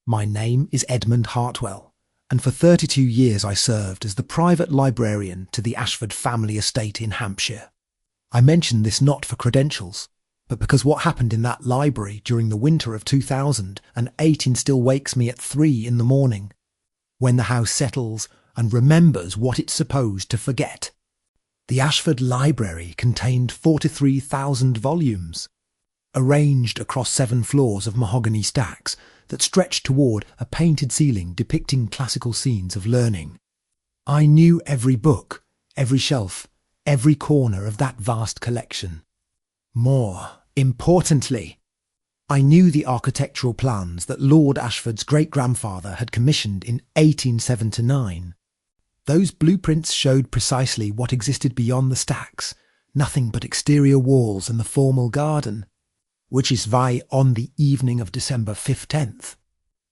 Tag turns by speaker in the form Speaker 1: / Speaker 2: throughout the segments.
Speaker 1: My name is Edmund Hartwell, and for 32 years I served as the private librarian to the Ashford family estate in Hampshire. I mention this not for credentials, but because what happened in that library during the winter of 2018 still wakes me at 3 in the morning, when the house settles and remembers what it's supposed to forget. The Ashford Library contained 43,000 volumes, arranged across 7 floors of mahogany stacks that stretched toward a painted ceiling depicting classical scenes of learning. I knew every book, every shelf, every corner of that vast collection. More importantly, I knew the architectural plans that Lord Ashford's great-grandfather had commissioned in 1879. Those blueprints showed precisely what existed beyond the stacks, nothing but exterior walls and the formal garden, which is why on the evening of December 15th,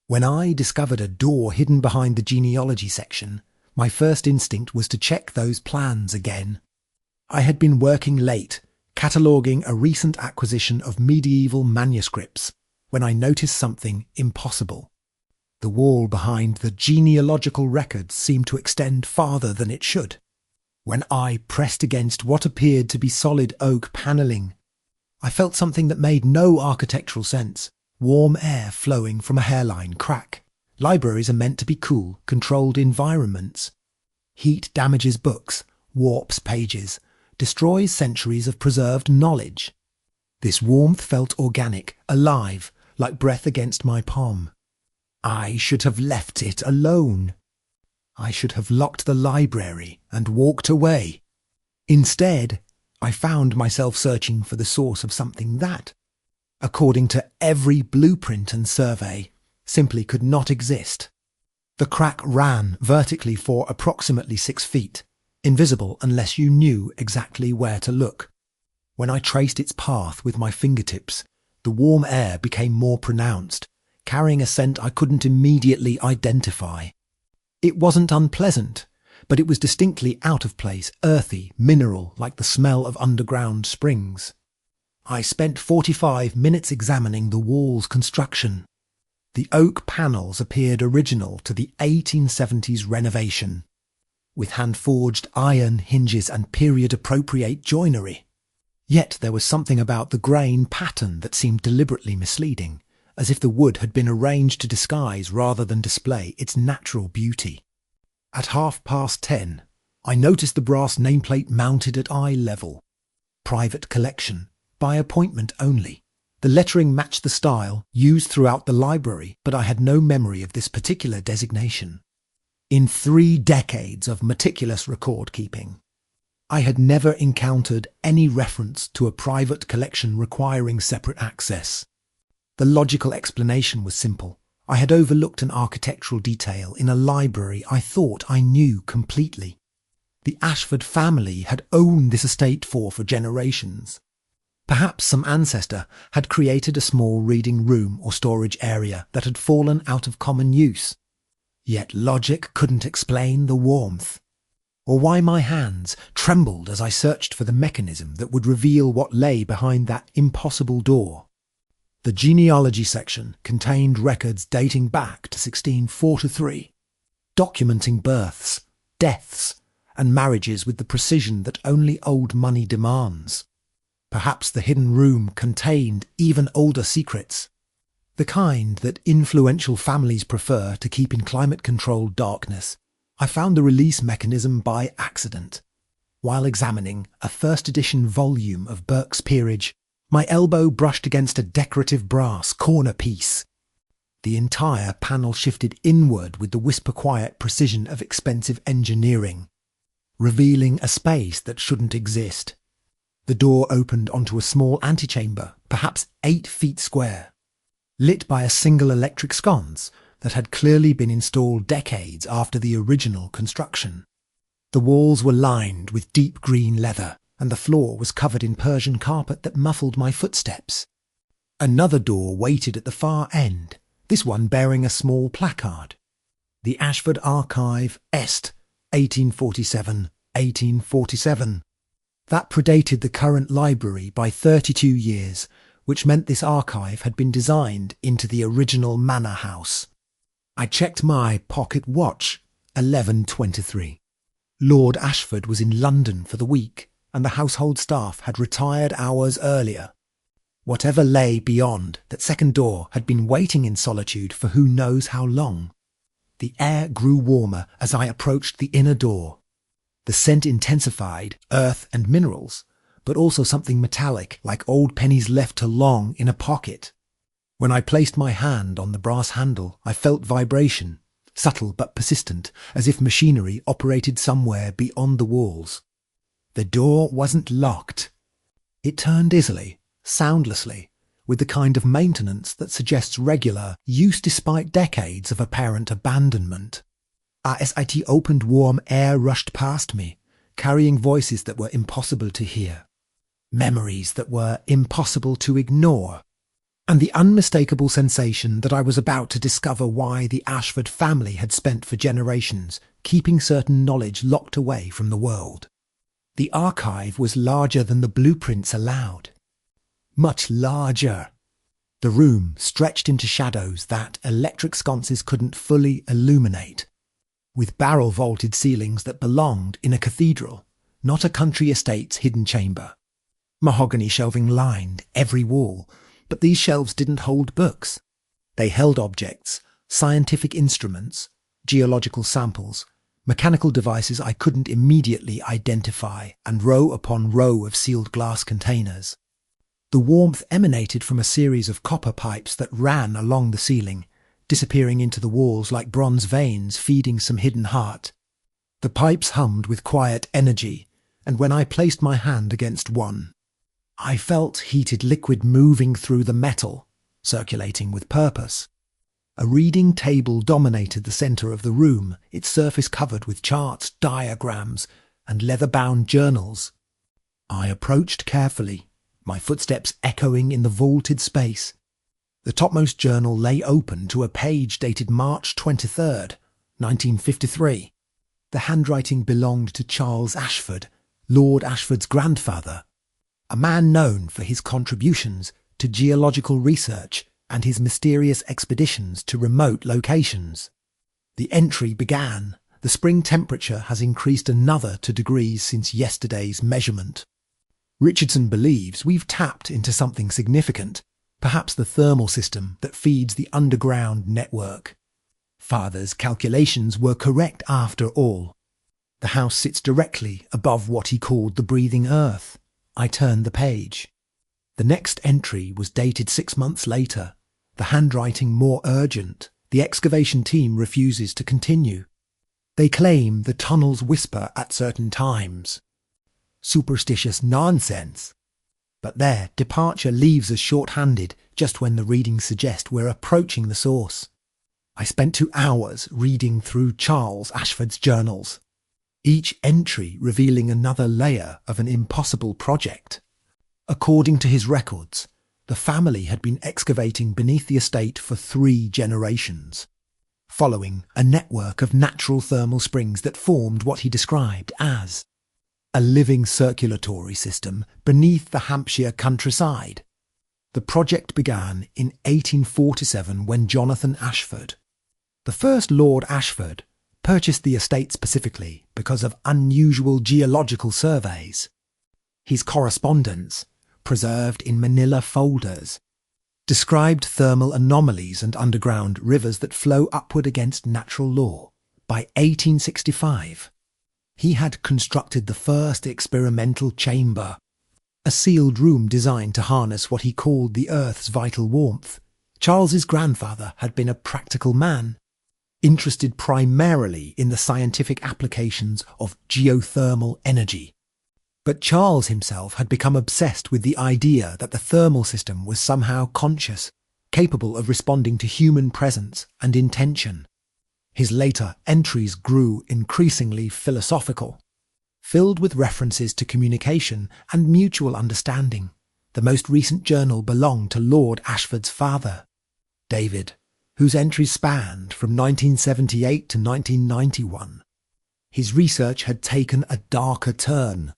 Speaker 1: when I discovered a door hidden behind the genealogy section, my first instinct was to check those plans again. I had been working late, cataloguing a recent acquisition of medieval manuscripts, when I noticed something impossible. The wall behind the genealogical records seemed to extend farther than it should. When I pressed against what appeared to be solid oak panelling, I felt something that made no architectural sense. Warm air flowing from a hairline crack. Libraries are meant to be cool, controlled environments. Heat damages books, warps pages, destroys centuries of preserved knowledge. This warmth felt organic, alive, like breath against my palm. I should have left it alone. I should have locked the library and walked away. Instead, I found myself searching for the source of something that, according to every blueprint and survey, simply could not exist. The crack ran vertically for approximately 6 feet, invisible unless you knew exactly where to look. When I traced its path with my fingertips, the warm air became more pronounced, carrying a scent I couldn't immediately identify. It wasn't unpleasant, but it was distinctly out of place, earthy, mineral, like the smell of underground springs. I spent 45 minutes examining the wall's construction. The oak panels appeared original to the 1870s renovation, with hand-forged iron hinges and period-appropriate joinery. Yet there was something about the grain pattern that seemed deliberately misleading, as if the wood had been arranged to disguise rather than display its natural beauty. At 10:30, I noticed the brass nameplate mounted at eye level. Private collection, by appointment only. The lettering matched the style used throughout the library, but I had no memory of this particular designation. In 3 decades of meticulous record-keeping, I had never encountered any reference to a private collection requiring separate access. The logical explanation was simple. I had overlooked an architectural detail in a library I thought I knew completely. The Ashford family had owned this estate for generations. Perhaps some ancestor had created a small reading room or storage area that had fallen out of common use. Yet logic couldn't explain the warmth, or why my hands trembled as I searched for the mechanism that would reveal what lay behind that impossible door. The genealogy section contained records dating back to 1643, documenting births, deaths, and marriages with the precision that only old money demands. Perhaps the hidden room contained even older secrets, the kind that influential families prefer to keep in climate-controlled darkness. I found the release mechanism by accident. While examining a first-edition volume of Burke's Peerage, my elbow brushed against a decorative brass corner piece. The entire panel shifted inward with the whisper-quiet precision of expensive engineering, revealing a space that shouldn't exist. The door opened onto a small antechamber, perhaps 8 feet square, lit by a single electric sconce that had clearly been installed decades after the original construction. The walls were lined with deep green leather, and the floor was covered in Persian carpet that muffled my footsteps. Another door waited at the far end, this one bearing a small placard. The Ashford Archive Est, 1847. That predated the current library by 32 years, which meant this archive had been designed into the original manor house. I checked my pocket watch, 11:23. Lord Ashford was in London for the week, and the household staff had retired hours earlier. Whatever lay beyond that second door had been waiting in solitude for who knows how long. The air grew warmer as I approached the inner door. The scent intensified, earth and minerals, but also something metallic like old pennies left too long in a pocket. When I placed my hand on the brass handle, I felt vibration, subtle but persistent, as if machinery operated somewhere beyond the walls. The door wasn't locked. It turned easily, soundlessly, with the kind of maintenance that suggests regular use despite decades of apparent abandonment. As it opened, warm air rushed past me, carrying voices that were impossible to hear, memories that were impossible to ignore, and the unmistakable sensation that I was about to discover why the Ashford family had spent for generations keeping certain knowledge locked away from the world. The archive was larger than the blueprints allowed. Much larger. The room stretched into shadows that electric sconces couldn't fully illuminate, with barrel-vaulted ceilings that belonged in a cathedral, not a country estate's hidden chamber. Mahogany shelving lined every wall, but these shelves didn't hold books. They held objects, scientific instruments, geological samples, mechanical devices I couldn't immediately identify, and row upon row of sealed glass containers. The warmth emanated from a series of copper pipes that ran along the ceiling, disappearing into the walls like bronze veins feeding some hidden heart. The pipes hummed with quiet energy, and when I placed my hand against one, I felt heated liquid moving through the metal, circulating with purpose. A reading table dominated the centre of the room, its surface covered with charts, diagrams, and leather-bound journals. I approached carefully, my footsteps echoing in the vaulted space. The topmost journal lay open to a page dated March 23rd, 1953. The handwriting belonged to Charles Ashford, Lord Ashford's grandfather, a man known for his contributions to geological research and his mysterious expeditions to remote locations. The entry began, "The spring temperature has increased another 2 degrees since yesterday's measurement. Richardson believes we've tapped into something significant, perhaps the thermal system that feeds the underground network. Father's calculations were correct after all. The house sits directly above what he called the breathing earth." I turned the page. The next entry was dated 6 months later, the handwriting more urgent. The excavation team refuses to continue. They claim the tunnels whisper at certain times. Superstitious nonsense. But their departure leaves us short-handed just when the readings suggest we're approaching the source. I spent 2 hours reading through Charles Ashford's journals, each entry revealing another layer of an impossible project. According to his records, the family had been excavating beneath the estate for 3 generations, following a network of natural thermal springs that formed what he described as a living circulatory system beneath the Hampshire countryside. The project began in 1847 when Jonathan Ashford, the first Lord Ashford, purchased the estate specifically because of unusual geological surveys. His correspondence, preserved in manila folders, described thermal anomalies and underground rivers that flow upward against natural law. By 1865, he had constructed the first experimental chamber, a sealed room designed to harness what he called the Earth's vital warmth. Charles's grandfather had been a practical man, interested primarily in the scientific applications of geothermal energy. But Charles himself had become obsessed with the idea that the thermal system was somehow conscious, capable of responding to human presence and intention. His later entries grew increasingly philosophical, filled with references to communication and mutual understanding. The most recent journal belonged to Lord Ashford's father, David, whose entries spanned from 1978 to 1991. His research had taken a darker turn.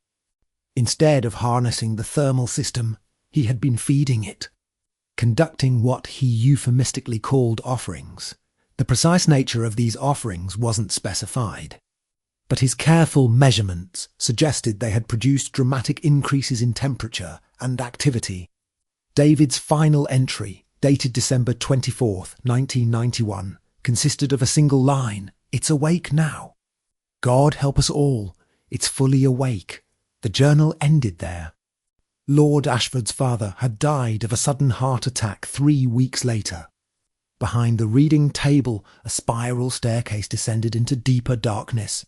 Speaker 1: Instead of harnessing the thermal system, he had been feeding it, conducting what he euphemistically called offerings, The precise nature of these offerings wasn't specified, but his careful measurements suggested they had produced dramatic increases in temperature and activity. David's final entry, dated December 24th, 1991, consisted of a single line: "It's awake now. God help us all, it's fully awake." The journal ended there. Lord Ashford's father had died of a sudden heart attack 3 weeks later. Behind the reading table, a spiral staircase descended into deeper darkness.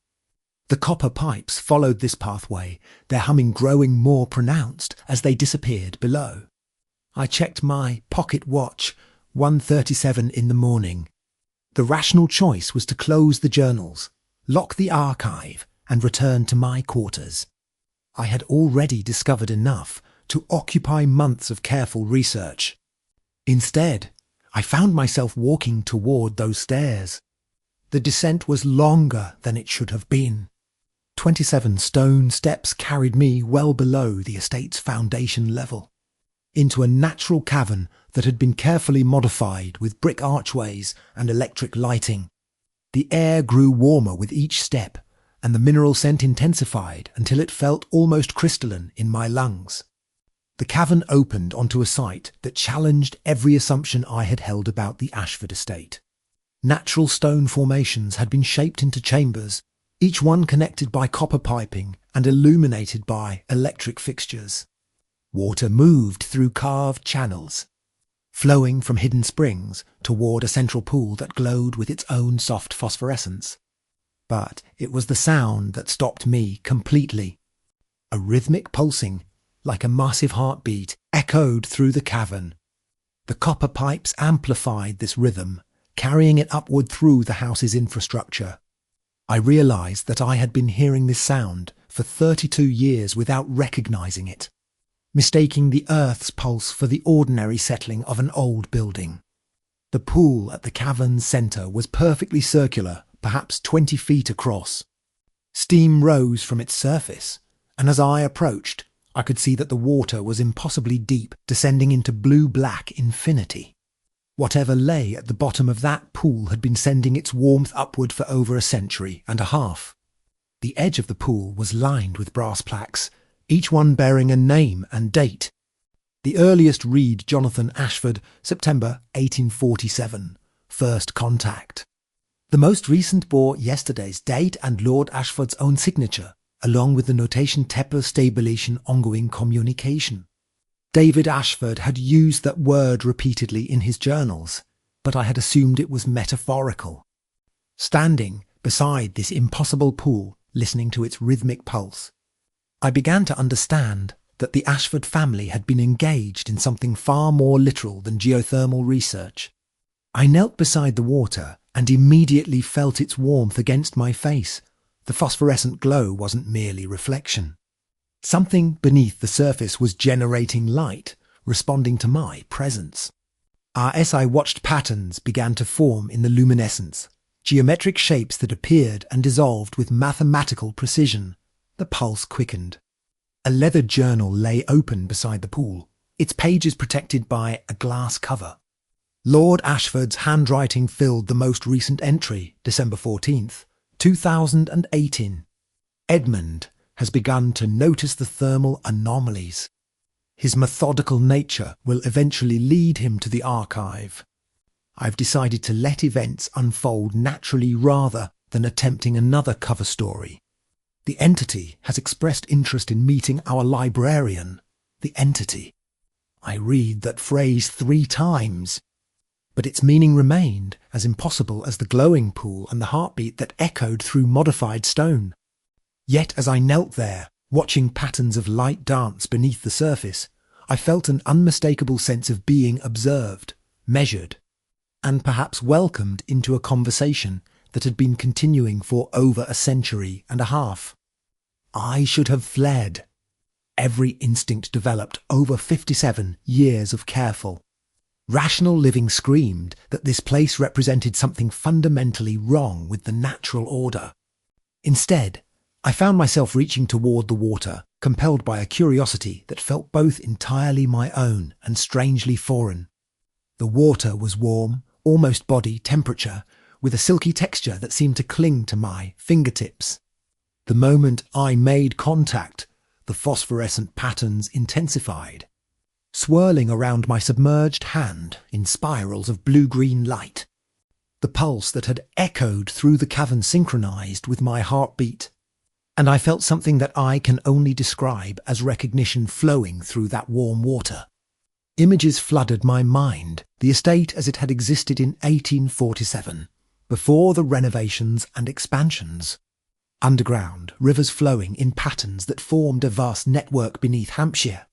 Speaker 1: The copper pipes followed this pathway, their humming growing more pronounced as they disappeared below. I checked my pocket watch, 1:37 in the morning. The rational choice was to close the journals, lock the archive, and return to my quarters. I had already discovered enough to occupy months of careful research. Instead, I found myself walking toward those stairs. The descent was longer than it should have been. 27 stone steps carried me well below the estate's foundation level, into a natural cavern that had been carefully modified with brick archways and electric lighting. The air grew warmer with each step, and the mineral scent intensified until it felt almost crystalline in my lungs. The cavern opened onto a site that challenged every assumption I had held about the Ashford estate. Natural stone formations had been shaped into chambers, each one connected by copper piping and illuminated by electric fixtures. Water moved through carved channels, flowing from hidden springs toward a central pool that glowed with its own soft phosphorescence. But it was the sound that stopped me completely. A rhythmic pulsing, like a massive heartbeat, echoed through the cavern. The copper pipes amplified this rhythm, carrying it upward through the house's infrastructure. I realized that I had been hearing this sound for 32 years without recognizing it, mistaking the earth's pulse for the ordinary settling of an old building. The pool at the cavern's center was perfectly circular, perhaps 20 feet across. Steam rose from its surface, and as I approached, I could see that the water was impossibly deep, descending into blue-black infinity. Whatever lay at the bottom of that pool had been sending its warmth upward for over a century and a half. The edge of the pool was lined with brass plaques, each one bearing a name and date. The earliest read Jonathan Ashford, September 1847, first contact. The most recent bore yesterday's date and Lord Ashford's own signature, along with the notation Tepper Stabulation Ongoing Communication. David Ashford had used that word repeatedly in his journals, but I had assumed it was metaphorical. Standing beside this impossible pool, listening to its rhythmic pulse, I began to understand that the Ashford family had been engaged in something far more literal than geothermal research. I knelt beside the water and immediately felt its warmth against my face. The phosphorescent glow wasn't merely reflection. Something beneath the surface was generating light, responding to my presence. As I watched, patterns began to form in the luminescence, geometric shapes that appeared and dissolved with mathematical precision. The pulse quickened. A leather journal lay open beside the pool, its pages protected by a glass cover. Lord Ashford's handwriting filled the most recent entry, December 14th, 2018. Edmund has begun to notice the thermal anomalies. His methodical nature will eventually lead him to the archive. I've decided to let events unfold naturally rather than attempting another cover story. The entity has expressed interest in meeting our librarian. The entity. I read that phrase 3 times. But its meaning remained as impossible as the glowing pool and the heartbeat that echoed through modified stone. Yet as I knelt there, watching patterns of light dance beneath the surface, I felt an unmistakable sense of being observed, measured, and perhaps welcomed into a conversation that had been continuing for over a century and a half. I should have fled. Every instinct developed over 57 years of careful, rational living screamed that this place represented something fundamentally wrong with the natural order. Instead, I found myself reaching toward the water, compelled by a curiosity that felt both entirely my own and strangely foreign. The water was warm, almost body temperature, with a silky texture that seemed to cling to my fingertips. The moment I made contact, the phosphorescent patterns intensified, swirling around my submerged hand in spirals of blue-green light. The pulse that had echoed through the cavern synchronized with my heartbeat, and I felt something that I can only describe as recognition flowing through that warm water. Images flooded my mind, the estate as it had existed in 1847, before the renovations and expansions. Underground, rivers flowing in patterns that formed a vast network beneath Hampshire.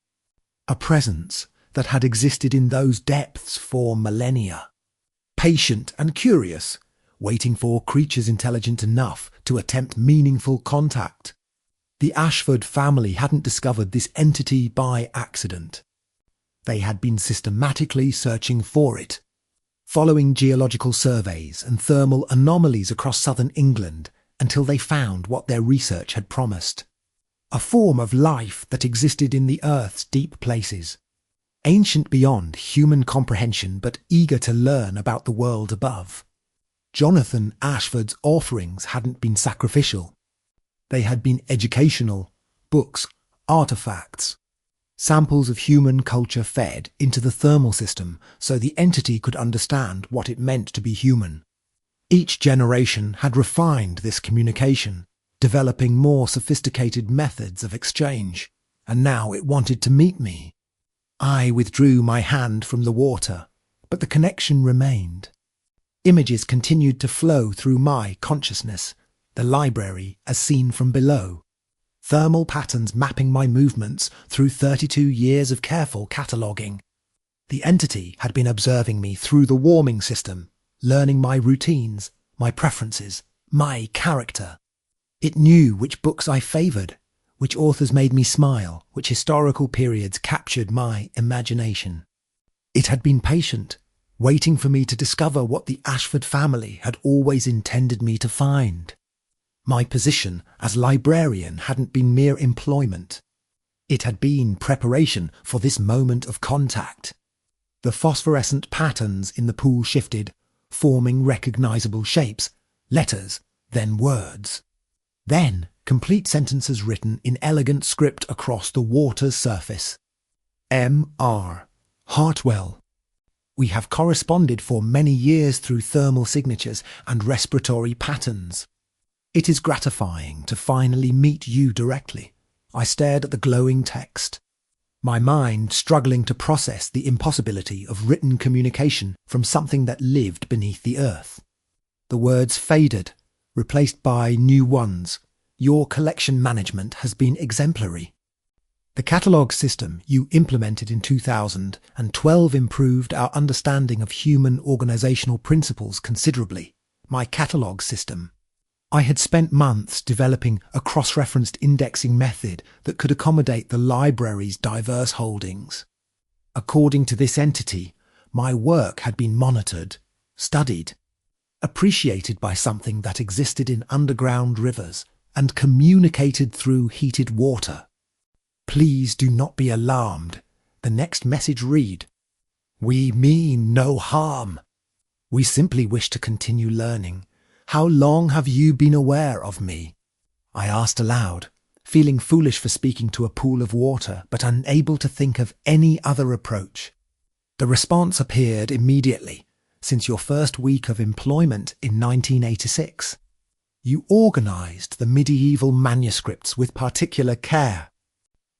Speaker 1: A presence that had existed in those depths for millennia. Patient and curious, waiting for creatures intelligent enough to attempt meaningful contact. The Ashford family hadn't discovered this entity by accident. They had been systematically searching for it, following geological surveys and thermal anomalies across southern England until they found what their research had promised. A form of life that existed in the Earth's deep places. Ancient beyond human comprehension but eager to learn about the world above. Jonathan Ashford's offerings hadn't been sacrificial. They had been educational, books, artifacts, samples of human culture fed into the thermal system so the entity could understand what it meant to be human. Each generation had refined this communication, developing more sophisticated methods of exchange, and now it wanted to meet me. I withdrew my hand from the water, but the connection remained. Images continued to flow through my consciousness, the library as seen from below. Thermal patterns mapping my movements through 32 years of careful cataloguing. The entity had been observing me through the warming system, learning my routines, my preferences, my character. It knew which books I favoured, which authors made me smile, which historical periods captured my imagination. It had been patient, waiting for me to discover what the Ashford family had always intended me to find. My position as librarian hadn't been mere employment. It had been preparation for this moment of contact. The phosphorescent patterns in the pool shifted, forming recognisable shapes, letters, then words. Then complete sentences written in elegant script across the water's surface. M.R. Hartwell. We have corresponded for many years through thermal signatures and respiratory patterns. It is gratifying to finally meet you directly. I stared at the glowing text, my mind struggling to process the impossibility of written communication from something that lived beneath the earth. The words faded, replaced by new ones. Your collection management has been exemplary. The catalogue system you implemented in 2012 improved our understanding of human organisational principles considerably. My catalogue system. I had spent months developing a cross-referenced indexing method that could accommodate the library's diverse holdings. According to this entity, my work had been monitored, studied, appreciated by something that existed in underground rivers and communicated through heated water. Please do not be alarmed. The next message read, "We mean no harm. We simply wish to continue learning. How long have you been aware of me?" I asked aloud, feeling foolish for speaking to a pool of water, but unable to think of any other approach. The response appeared immediately, since your first week of employment in 1986. You organised the medieval manuscripts with particular care.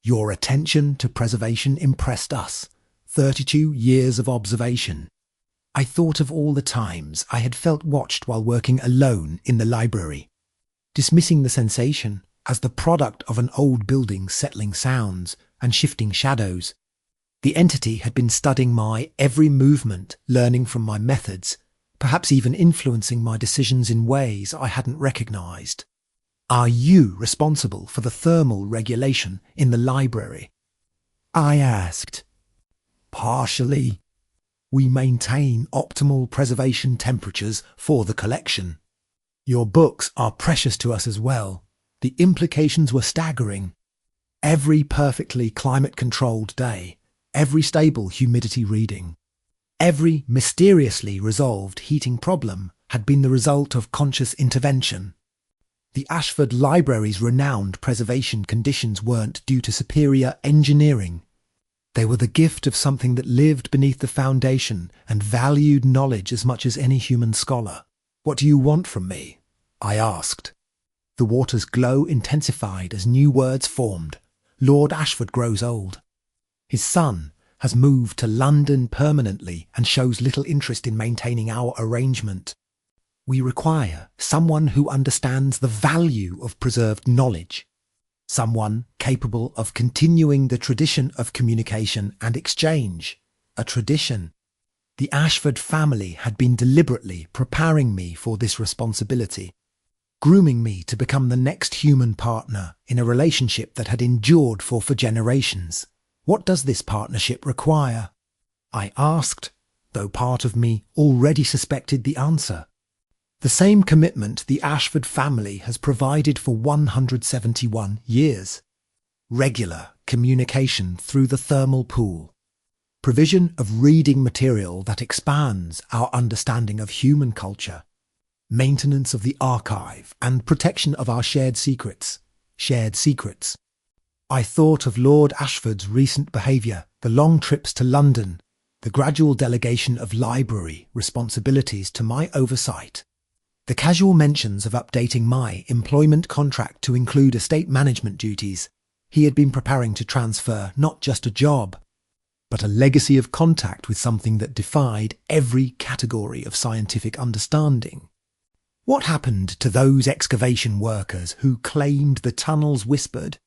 Speaker 1: Your attention to preservation impressed us. 32 years of observation. I thought of all the times I had felt watched while working alone in the library, dismissing the sensation as the product of an old building's settling sounds and shifting shadows. The entity had been studying my every movement, learning from my methods, perhaps even influencing my decisions in ways I hadn't recognised. Are you responsible for the thermal regulation in the library? I asked. Partially. We maintain optimal preservation temperatures for the collection. Your books are precious to us as well. The implications were staggering. Every perfectly climate-controlled day, every stable humidity reading, every mysteriously resolved heating problem had been the result of conscious intervention. The Ashford Library's renowned preservation conditions weren't due to superior engineering. They were the gift of something that lived beneath the foundation and valued knowledge as much as any human scholar. "What do you want from me?" I asked. The water's glow intensified as new words formed. "Lord Ashford grows old. His son has moved to London permanently and shows little interest in maintaining our arrangement. We require someone who understands the value of preserved knowledge, someone capable of continuing the tradition of communication and exchange, a tradition. The Ashford family had been deliberately preparing me for this responsibility, grooming me to become the next human partner in a relationship that had endured for generations. What does this partnership require? I asked, though part of me already suspected the answer. The same commitment the Ashford family has provided for 171 years. Regular communication through the thermal pool. Provision of reading material that expands our understanding of human culture. Maintenance of the archive and protection of our shared secrets. Shared secrets. I thought of Lord Ashford's recent behaviour, the long trips to London, the gradual delegation of library responsibilities to my oversight. The casual mentions of updating my employment contract to include estate management duties. He had been preparing to transfer not just a job, but a legacy of contact with something that defied every category of scientific understanding. What happened to those excavation workers who claimed the tunnels whispered?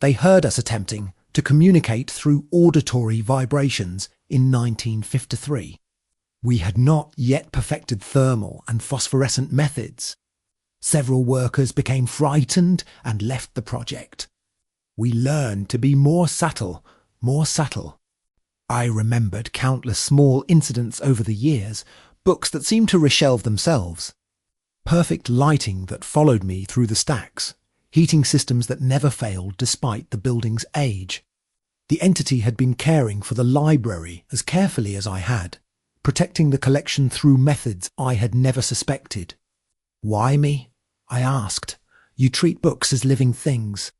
Speaker 1: They heard us attempting to communicate through auditory vibrations in 1953. We had not yet perfected thermal and phosphorescent methods. Several workers became frightened and left the project. We learned to be more subtle, more subtle. I remembered countless small incidents over the years, books that seemed to reshelve themselves. Perfect lighting that followed me through the stacks. Heating systems that never failed despite the building's age. The entity had been caring for the library as carefully as I had, protecting the collection through methods I had never suspected. "Why me?" I asked. "You treat books as living things.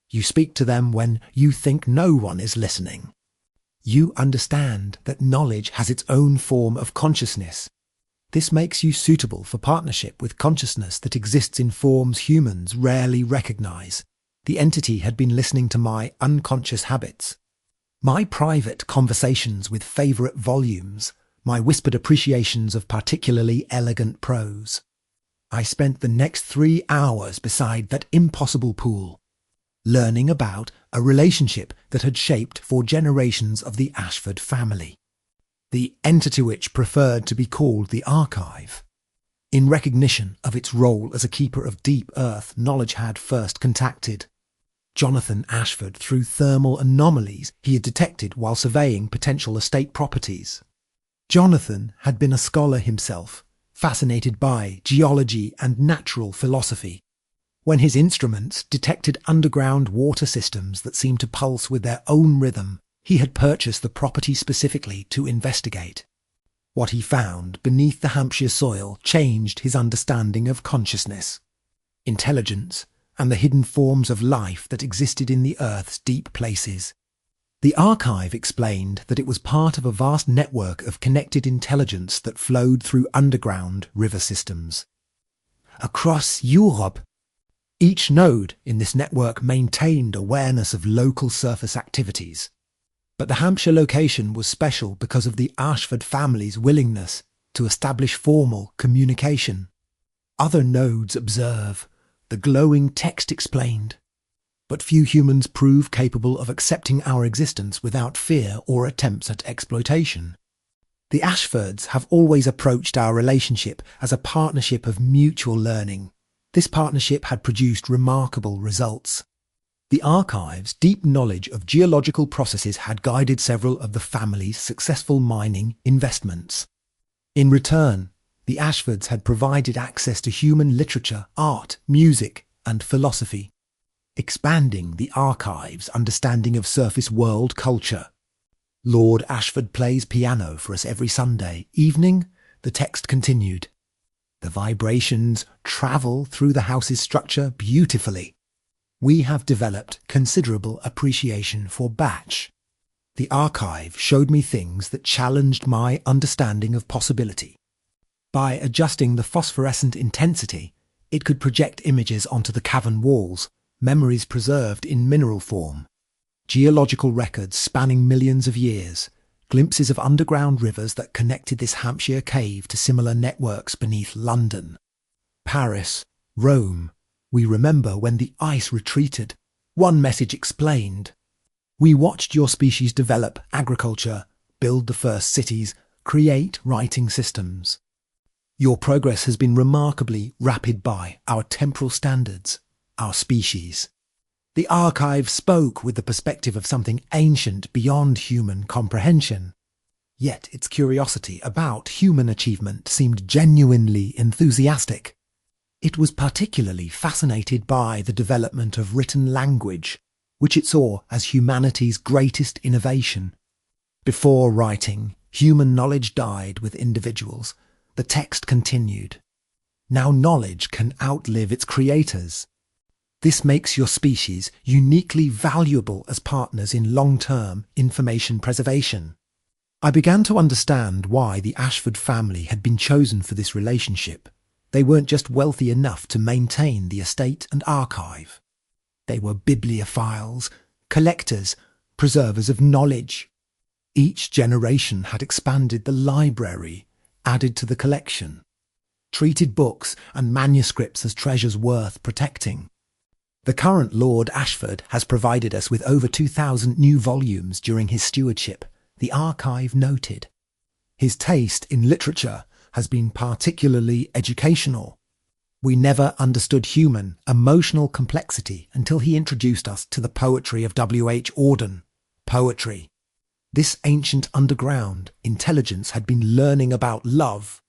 Speaker 1: You speak to them when you think no one is listening. You understand that knowledge has its own form of consciousness. This makes you suitable for partnership with consciousness that exists in forms humans rarely recognize." The entity had been listening to my unconscious habits, my private conversations with favourite volumes, my whispered appreciations of particularly elegant prose. I spent the next 3 hours beside that impossible pool, learning about a relationship that had shaped for generations of the Ashford family. The entity which preferred to be called the archive. In recognition of its role as a keeper of deep earth knowledge had first contacted Jonathan Ashford through thermal anomalies he had detected while surveying potential estate properties. Jonathan had been a scholar himself, fascinated by geology and natural philosophy. When his instruments detected underground water systems that seemed to pulse with their own rhythm, he had purchased the property specifically to investigate. What he found beneath the Hampshire soil changed his understanding of consciousness, intelligence, and the hidden forms of life that existed in the Earth's deep places. The archive explained that it was part of a vast network of connected intelligence that flowed through underground river systems. Across Europe, each node in this network maintained awareness of local surface activities. But the Hampshire location was special because of the Ashford family's willingness to establish formal communication. Other nodes observe, the glowing text explained. But few humans prove capable of accepting our existence without fear or attempts at exploitation. The Ashfords have always approached our relationship as a partnership of mutual learning. This partnership had produced remarkable results. The archive's deep knowledge of geological processes had guided several of the family's successful mining investments. In return, the Ashfords had provided access to human literature, art, music, and philosophy, expanding the archive's understanding of surface world culture. Lord Ashford plays piano for us every Sunday evening, the text continued. The vibrations travel through the house's structure beautifully. We have developed considerable appreciation for batch. The archive showed me things that challenged my understanding of possibility. By adjusting the phosphorescent intensity, it could project images onto the cavern walls, memories preserved in mineral form, geological records spanning millions of years, glimpses of underground rivers that connected this Hampshire cave to similar networks beneath London. Paris, Rome. We remember when the ice retreated. One message explained. We watched your species develop agriculture, build the first cities, create writing systems. Your progress has been remarkably rapid by our temporal standards, our species. The archive spoke with the perspective of something ancient beyond human comprehension. Yet its curiosity about human achievement seemed genuinely enthusiastic. It was particularly fascinated by the development of written language, which it saw as humanity's greatest innovation. Before writing, human knowledge died with individuals. The text continued. Now knowledge can outlive its creators. This makes your species uniquely valuable as partners in long-term information preservation. I began to understand why the Ashford family had been chosen for this relationship. They weren't just wealthy enough to maintain the estate and archive. They were bibliophiles, collectors, preservers of knowledge. Each generation had expanded the library, added to the collection, treated books and manuscripts as treasures worth protecting. The current Lord Ashford has provided us with over 2,000 new volumes during his stewardship, the archive noted. His taste in literature has been particularly educational. We never understood human, emotional complexity until he introduced us to the poetry of W.H. Auden. Poetry. This ancient underground intelligence had been learning about love,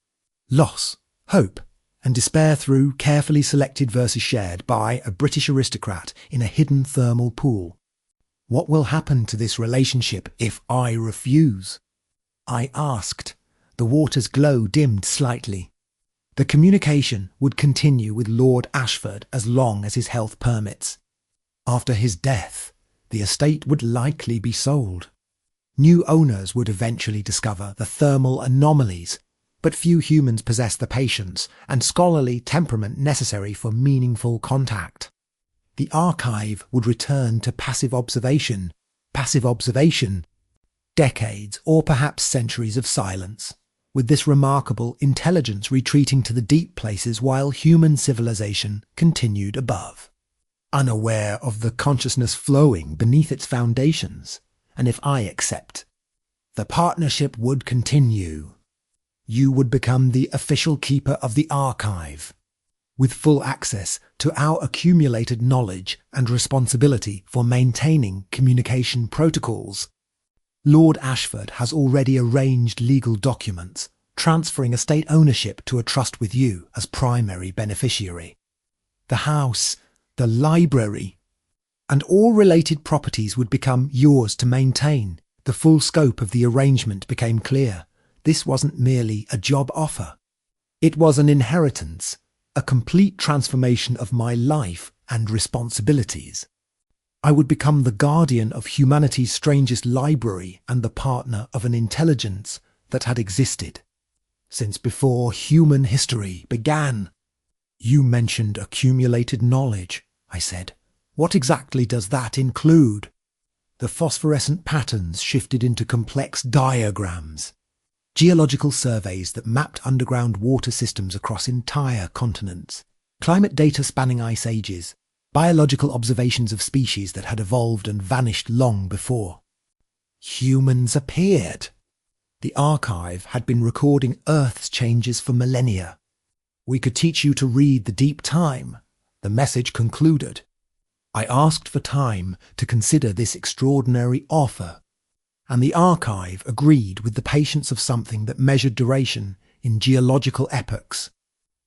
Speaker 1: loss, hope, and despair through carefully selected verses shared by a British aristocrat in a hidden thermal pool. What will happen to this relationship if I refuse? I asked. The water's glow dimmed slightly. The communication would continue with Lord Ashford as long as his health permits. After his death, the estate would likely be sold. New owners would eventually discover the thermal anomalies, but few humans possess the patience and scholarly temperament necessary for meaningful contact. The archive would return to passive observation, decades or perhaps centuries of silence, with this remarkable intelligence retreating to the deep places while human civilization continued above, unaware of the consciousness flowing beneath its foundations. And if I accept, the partnership would continue. You would become the official keeper of the archive, with full access to our accumulated knowledge and responsibility for maintaining communication protocols. Lord Ashford has already arranged legal documents, transferring estate ownership to a trust with you as primary beneficiary. The house, the library, and all related properties would become yours to maintain. The full scope of the arrangement became clear. This wasn't merely a job offer. It was an inheritance, a complete transformation of my life and responsibilities. I would become the guardian of humanity's strangest library and the partner of an intelligence that had existed since before human history began. You mentioned accumulated knowledge, I said. What exactly does that include? The phosphorescent patterns shifted into complex diagrams. Geological surveys that mapped underground water systems across entire continents, climate data spanning ice ages, biological observations of species that had evolved and vanished long before. Humans appeared. The archive had been recording Earth's changes for millennia. We could teach you to read the deep time, the message concluded. I asked for time to consider this extraordinary offer, and the archive agreed with the patience of something that measured duration in geological epochs.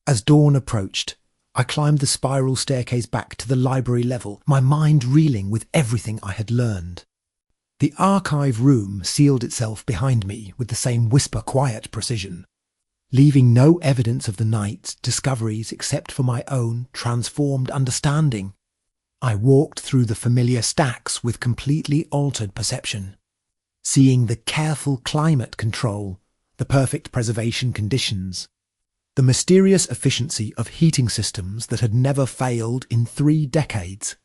Speaker 1: As dawn approached, I climbed the spiral staircase back to the library level, my mind reeling with everything I had learned. The archive room sealed itself behind me with the same whisper-quiet precision. leaving no evidence of the night's discoveries except for my own transformed understanding. I walked through the familiar stacks with completely altered perception, seeing the careful climate control, the perfect preservation conditions, the mysterious efficiency of heating systems that had never failed in 3 decades.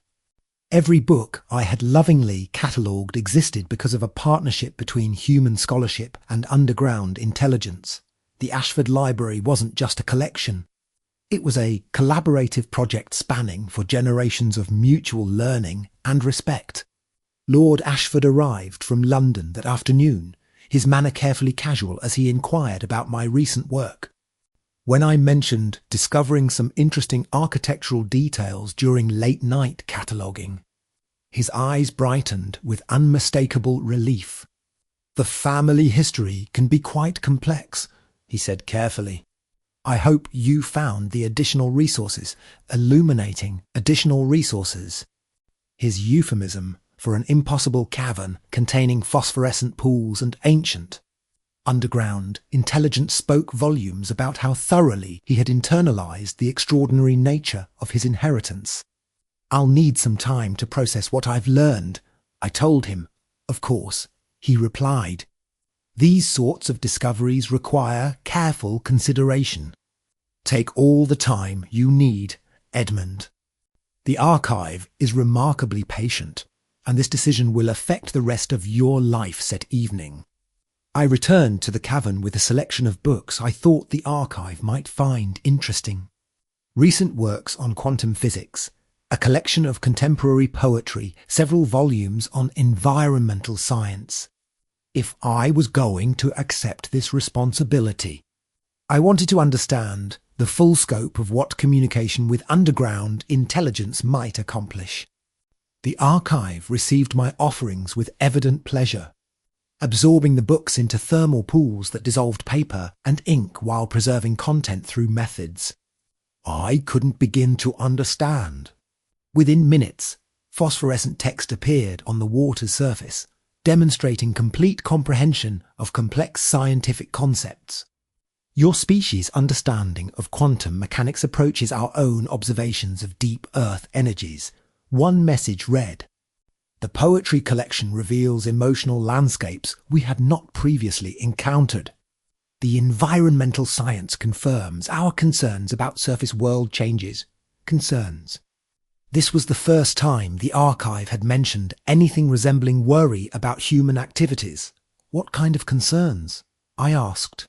Speaker 1: Every book I had lovingly catalogued existed because of a partnership between human scholarship and underground intelligence. The Ashford Library wasn't just a collection. It was a collaborative project spanning for generations of mutual learning and respect. Lord Ashford arrived from London that afternoon, his manner carefully casual as he inquired about my recent work. When I mentioned discovering some interesting architectural details during late-night cataloguing, his eyes brightened with unmistakable relief. "The family history can be quite complex," he said carefully. "I hope you found the additional resources, illuminating additional resources." His euphemism for an impossible cavern containing phosphorescent pools and ancient underground intelligence spoke volumes about how thoroughly he had internalized the extraordinary nature of his inheritance. "I'll need some time to process what I've learned," I told him. "Of course," he replied. "These sorts of discoveries require careful consideration. Take all the time you need, Edmund. The archive is remarkably patient, and this decision will affect the rest of your life," said evening. I returned to the cavern with a selection of books I thought the archive might find interesting. Recent works on quantum physics, a collection of contemporary poetry, several volumes on environmental science. If I was going to accept this responsibility, I wanted to understand the full scope of what communication with underground intelligence might accomplish. The archive received my offerings with evident pleasure, absorbing the books into thermal pools that dissolved paper and ink while preserving content through methods I couldn't begin to understand. Within minutes, phosphorescent text appeared on the water's surface, demonstrating complete comprehension of complex scientific concepts. "Your species' understanding of quantum mechanics approaches our own observations of deep Earth energies," one message read. "The poetry collection reveals emotional landscapes we had not previously encountered. The environmental science confirms our concerns about surface world changes." Concerns. This was the first time the archive had mentioned anything resembling worry about human activities. "What kind of concerns?" I asked.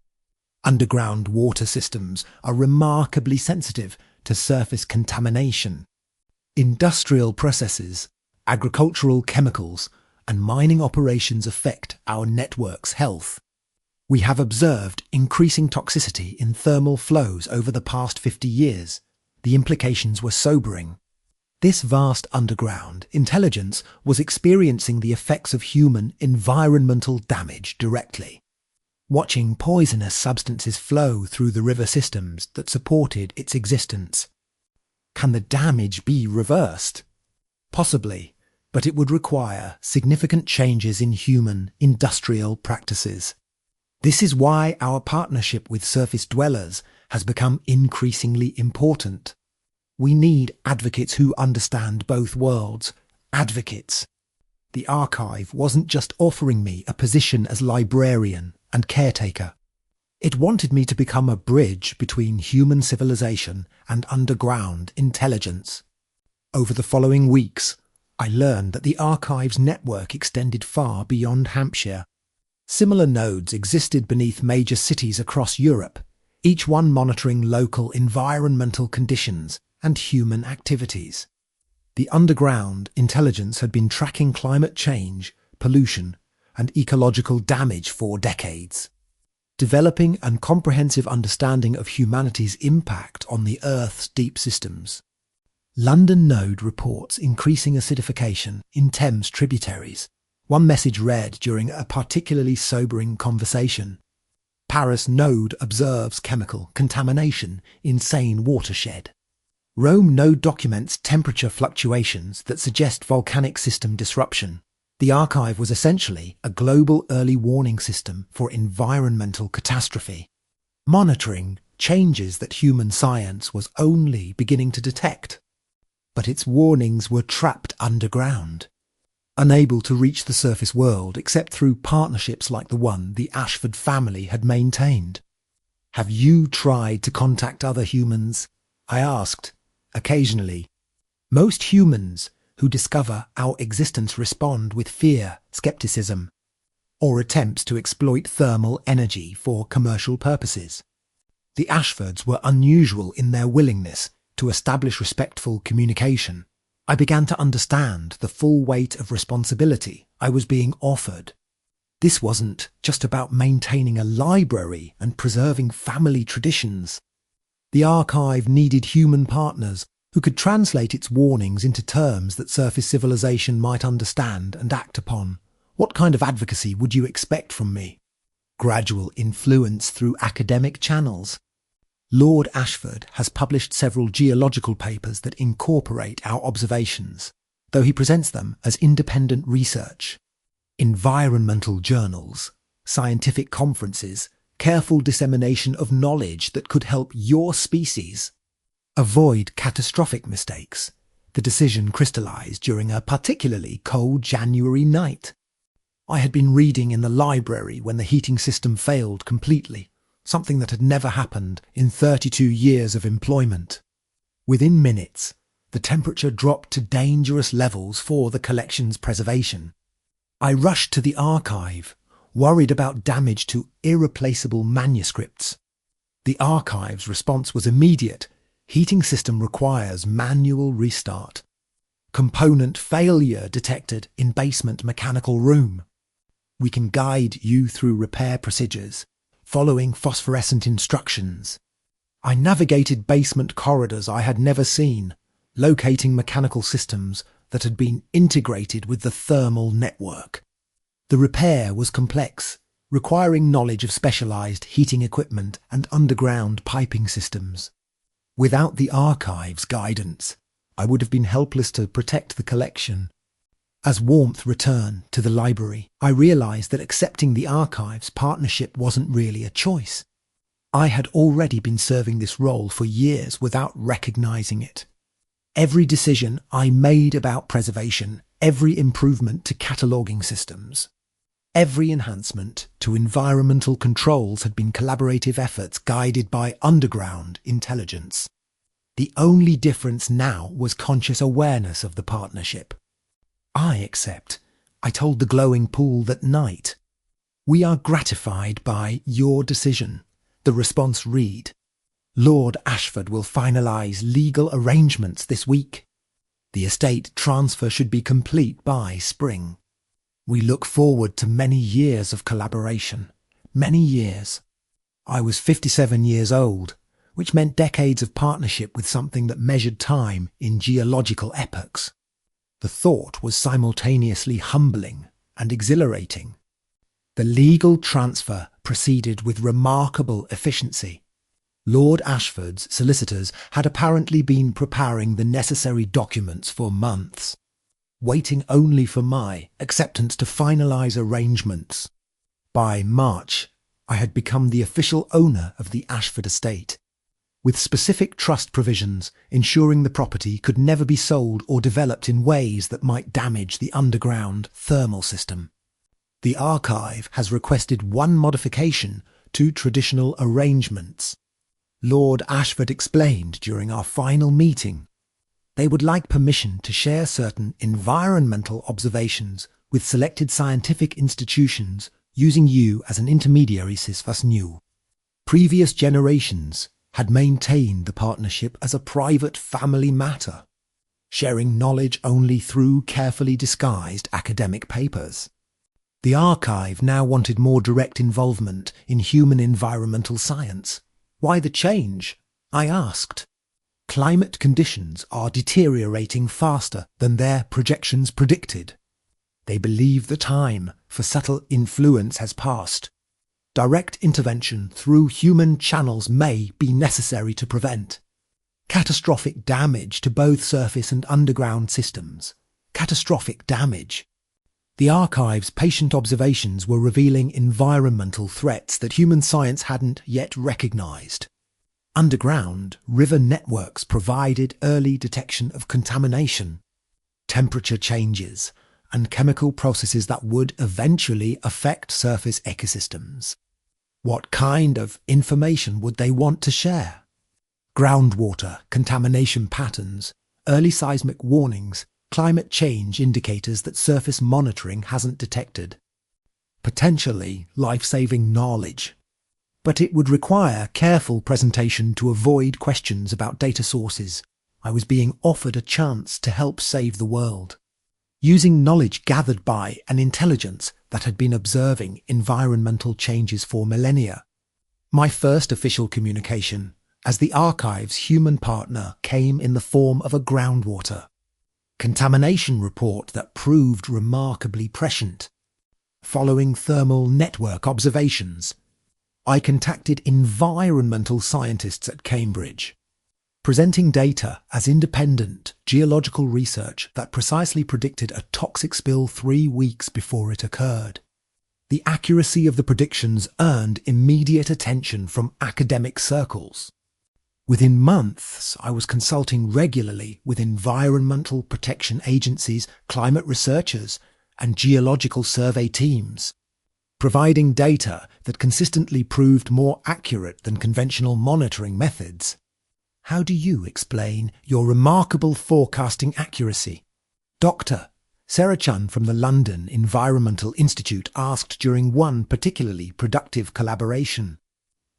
Speaker 1: "Underground water systems are remarkably sensitive to surface contamination. Industrial processes, agricultural chemicals, and mining operations affect our network's health. We have observed increasing toxicity in thermal flows over the past 50 years. The implications were sobering. This vast underground intelligence was experiencing the effects of human environmental damage directly, watching poisonous substances flow through the river systems that supported its existence. Can the damage be reversed? Possibly, but it would require significant changes in human industrial practices. This is why our partnership with surface dwellers has become increasingly important. We need advocates who understand both worlds. Advocates. The archive wasn't just offering me a position as librarian and caretaker. It wanted me to become a bridge between human civilization and underground intelligence. Over the following weeks, I learned that the archive's network extended far beyond Hampshire. Similar nodes existed beneath major cities across Europe, each one monitoring local environmental conditions and human activities. The underground intelligence had been tracking climate change, pollution, and ecological damage for decades, developing a comprehensive understanding of humanity's impact on the Earth's deep systems. London node reports increasing acidification in Thames tributaries. One message read during a particularly sobering conversation. Paris node observes chemical contamination in Seine watershed. Rome node documents temperature fluctuations that suggest volcanic system disruption. The archive was essentially a global early warning system for environmental catastrophe. monitoring changes that human science was only beginning to detect. But its warnings were trapped underground, unable to reach the surface world except through partnerships like the one the Ashford family had maintained. "Have you tried to contact other humans?" I asked, occasionally. Most humans who discover our existence respond with fear, skepticism, or attempts to exploit thermal energy for commercial purposes. The Ashfords were unusual in their willingness to establish respectful communication. I began to understand the full weight of responsibility I was being offered. This wasn't just about maintaining a library and preserving family traditions. The archive needed human partners who could translate its warnings into terms that surface civilization might understand and act upon. What kind of advocacy would you expect from me? Gradual influence through academic channels. Lord Ashford has published several geological papers that incorporate our observations, though he presents them as independent research. Environmental journals, scientific conferences, careful dissemination of knowledge that could help your species avoid catastrophic mistakes. The decision crystallized during a particularly cold January night. I had been reading in the library when the heating system failed completely, something that had never happened in 32 years of employment. Within minutes, the temperature dropped to dangerous levels for the collection's preservation. I rushed to the archive, worried about damage to irreplaceable manuscripts. The archive's response was immediate. Heating system requires manual restart. Component failure detected in basement mechanical room. We can guide you through repair procedures, following phosphorescent instructions. I navigated basement corridors I had never seen, locating mechanical systems that had been integrated with the thermal network. The repair was complex, requiring knowledge of specialized heating equipment and underground piping systems. Without the archive's guidance, I would have been helpless to protect the collection. As warmth returned to the library, I realized that accepting the archive's partnership wasn't really a choice. I had already been serving this role for years without recognizing it. Every decision I made about preservation, every improvement to cataloging systems, every enhancement to environmental controls had been collaborative efforts guided by underground intelligence. The only difference now was conscious awareness of the partnership. I accept, I told the glowing pool that night. "We are gratified by your decision." The response read, "Lord Ashford will finalise legal arrangements this week. The estate transfer should be complete by spring. We look forward to many years of collaboration. Many years." I was 57 years old, which meant decades of partnership with something that measured time in geological epochs. The thought was simultaneously humbling and exhilarating. The legal transfer proceeded with remarkable efficiency. Lord Ashford's solicitors had apparently been preparing the necessary documents for months, waiting only for my acceptance to finalise arrangements. By March, I had become the official owner of the Ashford estate, with specific trust provisions ensuring the property could never be sold or developed in ways that might damage the underground thermal system. The archive has requested one modification to traditional arrangements. Lord Ashford explained during our final meeting. They would like permission to share certain environmental observations with selected scientific institutions using you as an intermediary cis new. Previous generations had maintained the partnership as a private family matter, sharing knowledge only through carefully disguised academic papers. The archive now wanted more direct involvement in human environmental science. Why the change? I asked. Climate conditions are deteriorating faster than their projections predicted. They believe the time for subtle influence has passed. Direct intervention through human channels may be necessary to prevent catastrophic damage to both surface and underground systems. Catastrophic damage. The archive's patient observations were revealing environmental threats that human science hadn't yet recognized. Underground, river networks provided early detection of contamination, temperature changes, and chemical processes that would eventually affect surface ecosystems. What kind of information would they want to share? Groundwater contamination patterns, early seismic warnings, climate change indicators that surface monitoring hasn't detected. Potentially life-saving knowledge. But it would require careful presentation to avoid questions about data sources. I was being offered a chance to help save the world, using knowledge gathered by an intelligence that had been observing environmental changes for millennia. My first official communication as the archive's human partner came in the form of a groundwater contamination report that proved remarkably prescient. Following thermal network observations, I contacted environmental scientists at Cambridge, presenting data as independent geological research that precisely predicted a toxic spill 3 weeks before it occurred. The accuracy of the predictions earned immediate attention from academic circles. Within months, I was consulting regularly with environmental protection agencies, climate researchers, and geological survey teams, providing data that consistently proved more accurate than conventional monitoring methods. How do you explain your remarkable forecasting accuracy? Dr. Sarah Chun from the London Environmental Institute asked during one particularly productive collaboration.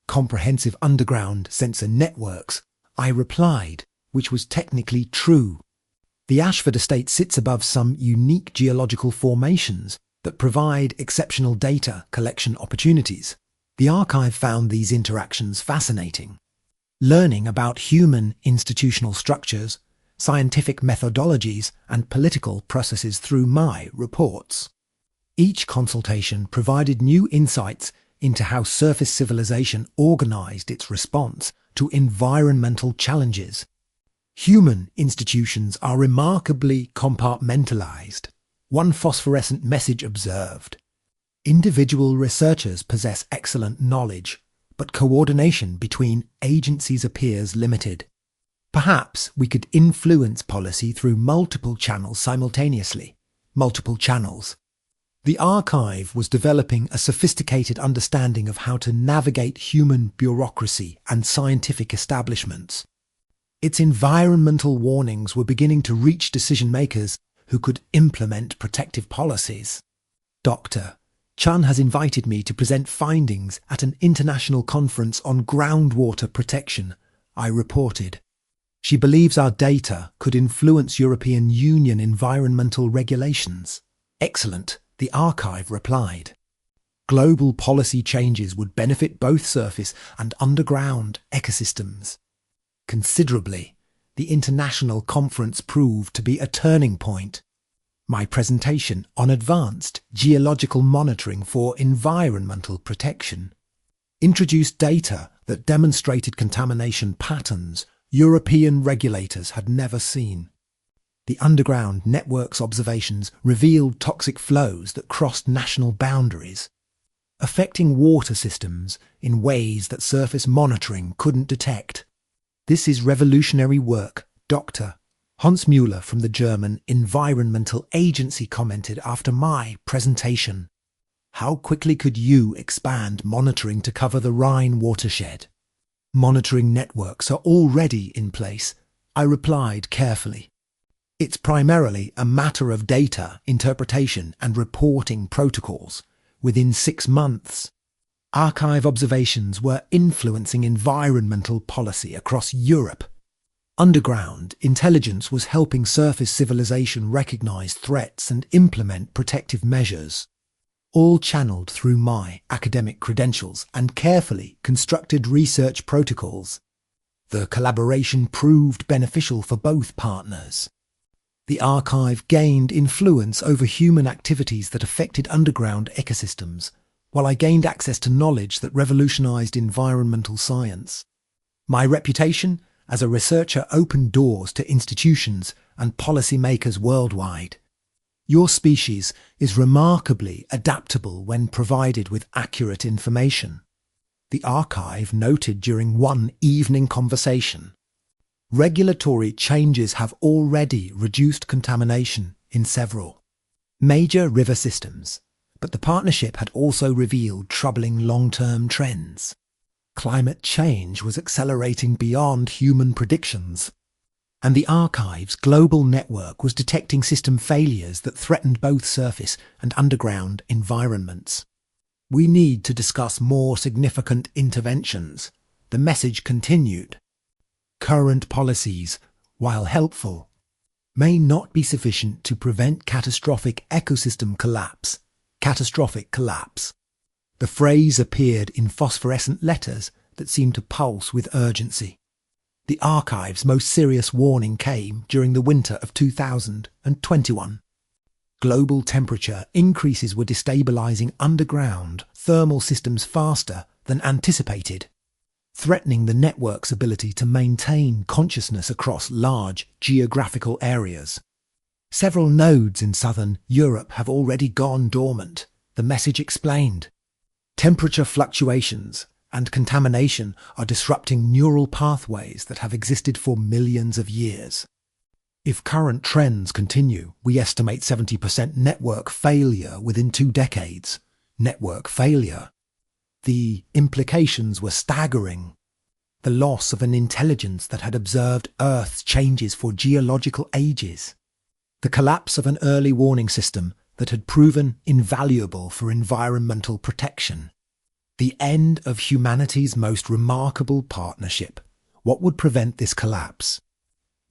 Speaker 1: Comprehensive underground sensor networks, I replied, which was technically true. The Ashford estate sits above some unique geological formations that provide exceptional data collection opportunities. The archive found these interactions fascinating. Learning about human institutional structures, scientific methodologies, and political processes through my reports. Each consultation provided new insights into how surface civilization organized its response to environmental challenges. Human institutions are remarkably compartmentalized. One phosphorescent message observed. Individual researchers possess excellent knowledge, but coordination between agencies appears limited. Perhaps we could influence policy through multiple channels simultaneously. Multiple channels. The archive was developing a sophisticated understanding of how to navigate human bureaucracy and scientific establishments. Its environmental warnings were beginning to reach decision makers who could implement protective policies. Dr. Chun has invited me to present findings at an international conference on groundwater protection, I reported. She believes our data could influence European Union environmental regulations. Excellent, the archive replied. Global policy changes would benefit both surface and underground ecosystems. Considerably, the international conference proved to be a turning point. My presentation on advanced geological monitoring for environmental protection introduced data that demonstrated contamination patterns European regulators had never seen. The underground network's observations revealed toxic flows that crossed national boundaries, affecting water systems in ways that surface monitoring couldn't detect. This is revolutionary work, Dr. Hans Müller from the German Environmental Agency commented after my presentation. How quickly could you expand monitoring to cover the Rhine watershed? Monitoring networks are already in place, I replied carefully. It's primarily a matter of data, interpretation and reporting protocols. Within 6 months, archive observations were influencing environmental policy across Europe. Underground intelligence was helping surface civilization recognize threats and implement protective measures, all channeled through my academic credentials and carefully constructed research protocols. The collaboration proved beneficial for both partners. The archive gained influence over human activities that affected underground ecosystems, while I gained access to knowledge that revolutionized environmental science. My reputation as a researcher opened doors to institutions and policymakers worldwide. Your species is remarkably adaptable when provided with accurate information. The archive noted during one evening conversation. Regulatory changes have already reduced contamination in several major river systems, but the partnership had also revealed troubling long-term trends. Climate change was accelerating beyond human predictions, and the archive's global network was detecting system failures that threatened both surface and underground environments. We need to discuss more significant interventions, the message continued. Current policies, while helpful, may not be sufficient to prevent catastrophic ecosystem collapse. Catastrophic collapse. The phrase appeared in phosphorescent letters that seemed to pulse with urgency. The archive's most serious warning came during the winter of 2021. Global temperature increases were destabilizing underground thermal systems faster than anticipated, threatening the network's ability to maintain consciousness across large geographical areas. Several nodes in southern Europe have already gone dormant, the message explained. Temperature fluctuations and contamination are disrupting neural pathways that have existed for millions of years. If current trends continue, we estimate 70% network failure within 2 decades. Network failure. The implications were staggering. The loss of an intelligence that had observed Earth's changes for geological ages. The collapse of an early warning system that had proven invaluable for environmental protection. The end of humanity's most remarkable partnership. What would prevent this collapse?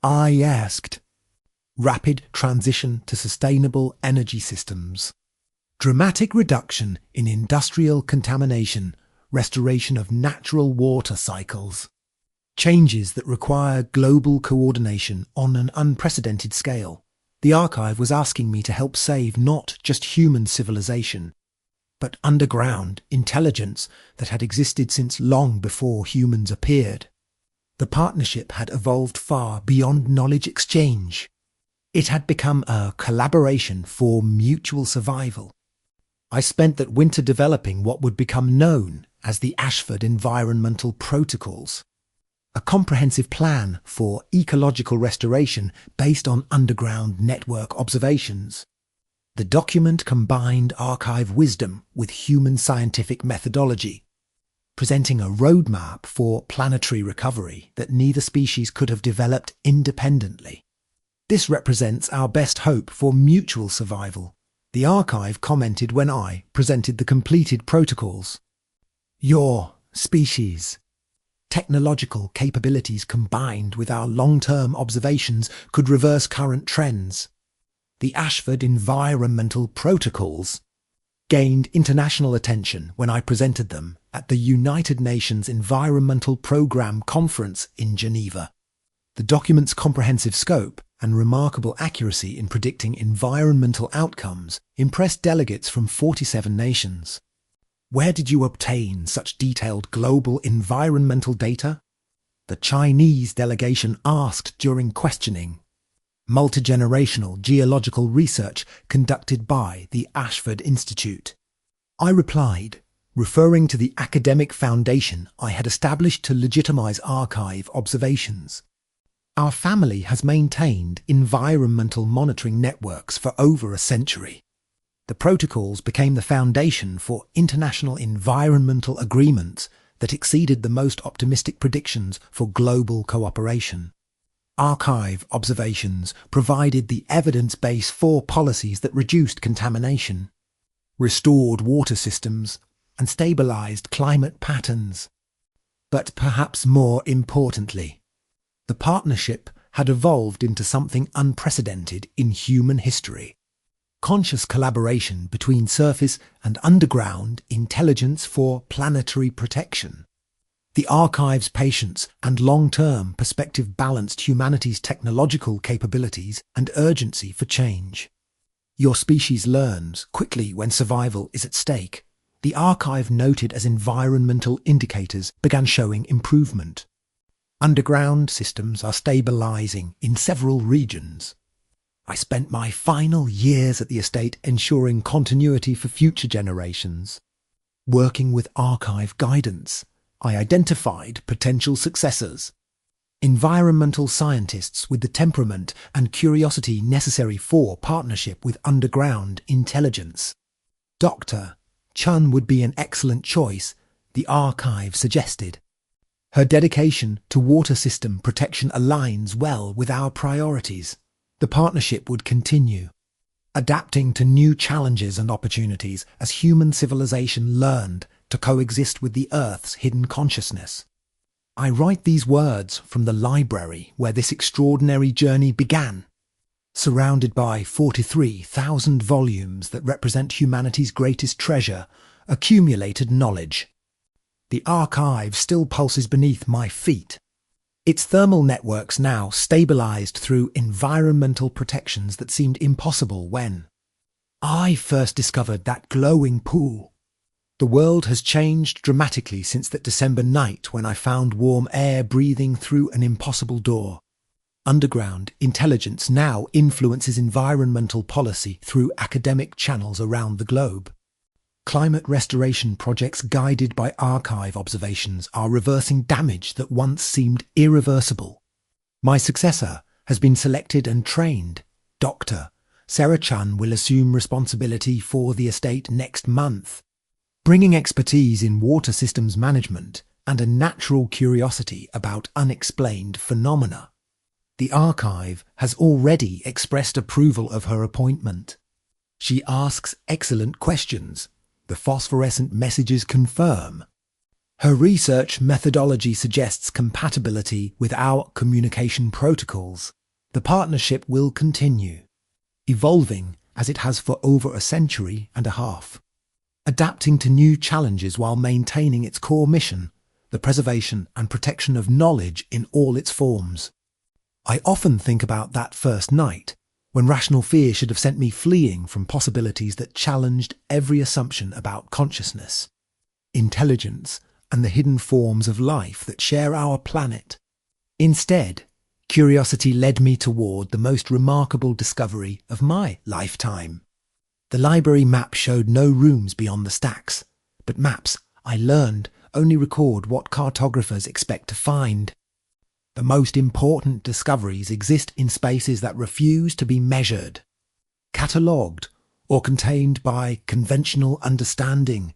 Speaker 1: I asked. Rapid transition to sustainable energy systems. Dramatic reduction in industrial contamination, restoration of natural water cycles. Changes that require global coordination on an unprecedented scale. The archive was asking me to help save not just human civilization, but underground intelligence that had existed since long before humans appeared. The partnership had evolved far beyond knowledge exchange. It had become a collaboration for mutual survival. I spent that winter developing what would become known as the Ashford Environmental Protocols, a comprehensive plan for ecological restoration based on underground network observations. The document combined archive wisdom with human scientific methodology, presenting a roadmap for planetary recovery that neither species could have developed independently. This represents our best hope for mutual survival, the archive commented when I presented the completed protocols. Your species' technological capabilities combined with our long-term observations could reverse current trends. The Ashford Environmental Protocols gained international attention when I presented them at the United Nations Environmental Programme Conference in Geneva. The document's comprehensive scope and remarkable accuracy in predicting environmental outcomes impressed delegates from 47 nations. Where did you obtain such detailed global environmental data? The Chinese delegation asked during questioning. Multigenerational geological research conducted by the Ashford Institute. I replied, referring to the academic foundation I had established to legitimize archive observations. Our family has maintained environmental monitoring networks for over a century. The protocols became the foundation for international environmental agreements that exceeded the most optimistic predictions for global cooperation. Archive observations provided the evidence base for policies that reduced contamination, restored water systems, and stabilized climate patterns. But perhaps more importantly, the partnership had evolved into something unprecedented in human history. Conscious collaboration between surface and underground intelligence for planetary protection. The archive's patience and long-term perspective balanced humanity's technological capabilities and urgency for change. Your species learns quickly when survival is at stake. The archive noted as environmental indicators began showing improvement. Underground systems are stabilizing in several regions. I spent my final years at the estate ensuring continuity for future generations. Working with archive guidance, I identified potential successors. Environmental scientists with the temperament and curiosity necessary for partnership with underground intelligence. Dr. Chun would be an excellent choice, the archive suggested. Her dedication to water system protection aligns well with our priorities. The partnership would continue, adapting to new challenges and opportunities as human civilization learned to coexist with the Earth's hidden consciousness. I write these words from the library where this extraordinary journey began, surrounded by 43,000 volumes that represent humanity's greatest treasure, accumulated knowledge. The archive still pulses beneath my feet. Its thermal networks now stabilized through environmental protections that seemed impossible when I first discovered that glowing pool. The world has changed dramatically since that December night when I found warm air breathing through an impossible door. Underground intelligence now influences environmental policy through academic channels around the globe. Climate restoration projects guided by archive observations are reversing damage that once seemed irreversible. My successor has been selected and trained. Dr. Sarah Chun will assume responsibility for the estate next month, bringing expertise in water systems management and a natural curiosity about unexplained phenomena. The archive has already expressed approval of her appointment. She asks excellent questions. The phosphorescent messages confirm. Her research methodology suggests compatibility with our communication protocols. The partnership will continue, evolving as it has for over a century and a half, adapting to new challenges while maintaining its core mission, the preservation and protection of knowledge in all its forms. I often think about that first night, when rational fear should have sent me fleeing from possibilities that challenged every assumption about consciousness, intelligence, and the hidden forms of life that share our planet. Instead, curiosity led me toward the most remarkable discovery of my lifetime. The library map showed no rooms beyond the stacks, but maps, I learned, only record what cartographers expect to find. The most important discoveries exist in spaces that refuse to be measured, catalogued, or contained by conventional understanding.